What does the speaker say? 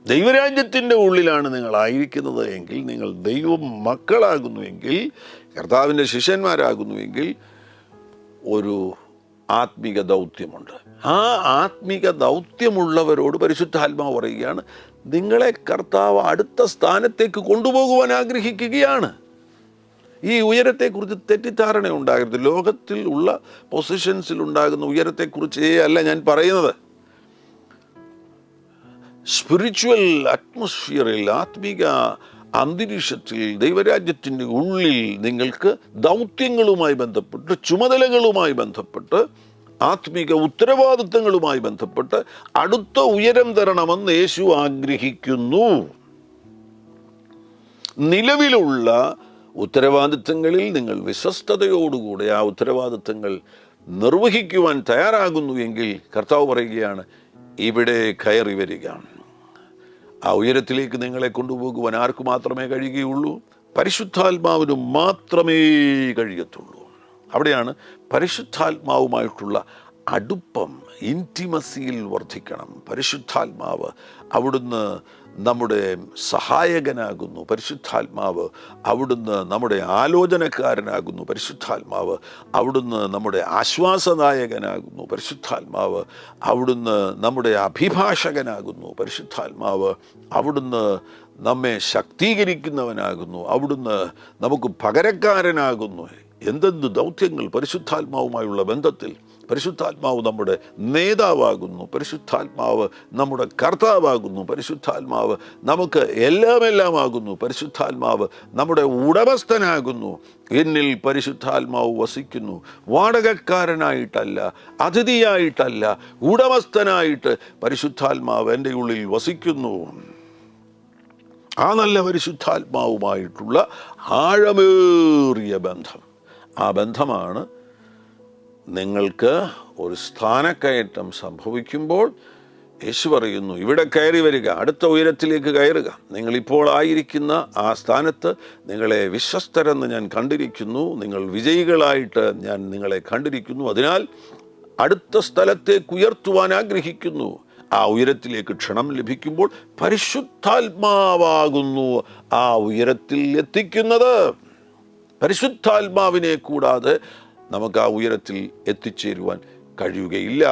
ദൈവരാജ്യത്തിൻ്റെ ഉള്ളിലാണ് നിങ്ങളായിരിക്കുന്നത് എങ്കിൽ, നിങ്ങൾ ദൈവ മക്കളാകുന്നുവെങ്കിൽ, കർത്താവിൻ്റെ ശിഷ്യന്മാരാകുന്നുവെങ്കിൽ ഒരു ആത്മീക ദൗത്യമുണ്ട്. ആ ആത്മീക ദൗത്യമുള്ളവരോട് പരിശുദ്ധാത്മാവ് പറയുകയാണ്, നിങ്ങളെ കർത്താവ് അടുത്ത സ്ഥാനത്തേക്ക് കൊണ്ടുപോകുവാൻ ആഗ്രഹിക്കുകയാണ്. ഈ ഉയരത്തെക്കുറിച്ച് തെറ്റിദ്ധാരണ ഉണ്ടാകരുത്. ലോകത്തിൽ ഉള്ള പൊസിഷൻസിൽ ഉണ്ടാകുന്ന ഉയരത്തെക്കുറിച്ചേ അല്ല ഞാൻ പറയുന്നത്. സ്പിരിച്വൽ അറ്റ്മോസ്ഫിയറിൽ, ആത്മീക അന്തരീക്ഷത്തിൽ, ദൈവരാജ്യത്തിൻ്റെ ഉള്ളിൽ നിങ്ങൾക്ക് ദൗത്യങ്ങളുമായി ബന്ധപ്പെട്ട്, ചുമതലകളുമായി ബന്ധപ്പെട്ട്, ആത്മീക ഉത്തരവാദിത്തങ്ങളുമായി ബന്ധപ്പെട്ട് അടുത്ത ഉയരം തരണമെന്ന് യേശു ആഗ്രഹിക്കുന്നു. നിലവിലുള്ള ഉത്തരവാദിത്തങ്ങളിൽ നിങ്ങൾ വിശ്വസ്തയോടുകൂടെ ആ ഉത്തരവാദിത്തങ്ങൾ നിർവഹിക്കുവാൻ തയ്യാറാകുന്നു എങ്കിൽ കർത്താവ് പറയുകയാണ്, ഇവിടെ കയറി വരിക. ആ ഉയരത്തിലേക്ക് നിങ്ങളെ കൊണ്ടുപോകുവാൻ ആർക്ക് മാത്രമേ കഴിയുകയുള്ളൂ? പരിശുദ്ധാത്മാവിന് മാത്രമേ കഴിയത്തുള്ളൂ. അവിടെയാണ് പരിശുദ്ധാത്മാവുമായിട്ടുള്ള അടുപ്പം, ഇൻറ്റിമസിയിൽ വർദ്ധിക്കണം. പരിശുദ്ധാത്മാവ് അവിടുന്ന് നമ്മുടെ സഹായകനാകുന്നു. പരിശുദ്ധാത്മാവ് അവിടുന്ന് നമ്മുടെ ആലോചനക്കാരനാകുന്നു. പരിശുദ്ധാത്മാവ് അവിടുന്ന് നമ്മുടെ ആശ്വാസദായകനാകുന്നു. പരിശുദ്ധാത്മാവ് അവിടുന്ന് നമ്മുടെ അഭിഭാഷകനാകുന്നു. പരിശുദ്ധാത്മാവ് അവിടുന്ന് നമ്മെ ശക്തീകരിക്കുന്നവനാകുന്നു. അവിടുന്ന് നമുക്ക് പകരക്കാരനാകുന്നു. എന്തെന്ത് ദൗത്യങ്ങൾ പരിശുദ്ധാത്മാവുമായുള്ള ബന്ധത്തിൽ! പരിശുദ്ധാത്മാവ് നമ്മുടെ നേതാവാകുന്നു. പരിശുദ്ധാത്മാവ് നമ്മുടെ കർത്താവാകുന്നു. പരിശുദ്ധാത്മാവ് നമുക്ക് എല്ലാമാകുന്നു. പരിശുദ്ധാത്മാവ് നമ്മുടെ ഉടമസ്ഥനാകുന്നു. എന്നിൽ പരിശുദ്ധാത്മാവ് വസിക്കുന്നു. വാടകക്കാരനായിട്ടല്ല, അതിഥിയായിട്ടല്ല, ഉടമസ്ഥനായിട്ട് പരിശുദ്ധാത്മാവ് എൻ്റെ ഉള്ളിൽ വസിക്കുന്നു. ആ നല്ല പരിശുദ്ധാത്മാവുമായിട്ടുള്ള ആഴമേറിയ ബന്ധം, ആ ബന്ധമാണ് നിങ്ങൾക്ക് ഒരു സ്ഥാനക്കയറ്റം സംഭവിക്കുമ്പോൾ യേശു പറയുന്നു, ഇവിടെ കയറി വരിക, അടുത്ത ഉയരത്തിലേക്ക് കയറുക. നിങ്ങളിപ്പോൾ ആയിരിക്കുന്ന ആ സ്ഥാനത്ത് നിങ്ങളെ വിശ്വസ്തരെന്ന് ഞാൻ കണ്ടിരിക്കുന്നു. നിങ്ങൾ വിജയികളായിട്ട് ഞാൻ നിങ്ങളെ കണ്ടിരിക്കുന്നു. അതിനാൽ അടുത്ത സ്ഥലത്തേക്ക് ഉയർത്തുവാൻ ആഗ്രഹിക്കുന്നു. ആ ഉയരത്തിലേക്ക് ക്ഷണം ലഭിക്കുമ്പോൾ പരിശുദ്ധാത്മാവാകുന്നു ആ ഉയരത്തിൽ എത്തിക്കുന്നത്. പരിശുദ്ധാത്മാവിനെ കൂടാതെ നമുക്ക് ആ ഉയരത്തിൽ എത്തിച്ചേരുവാൻ കഴിയുകയില്ല.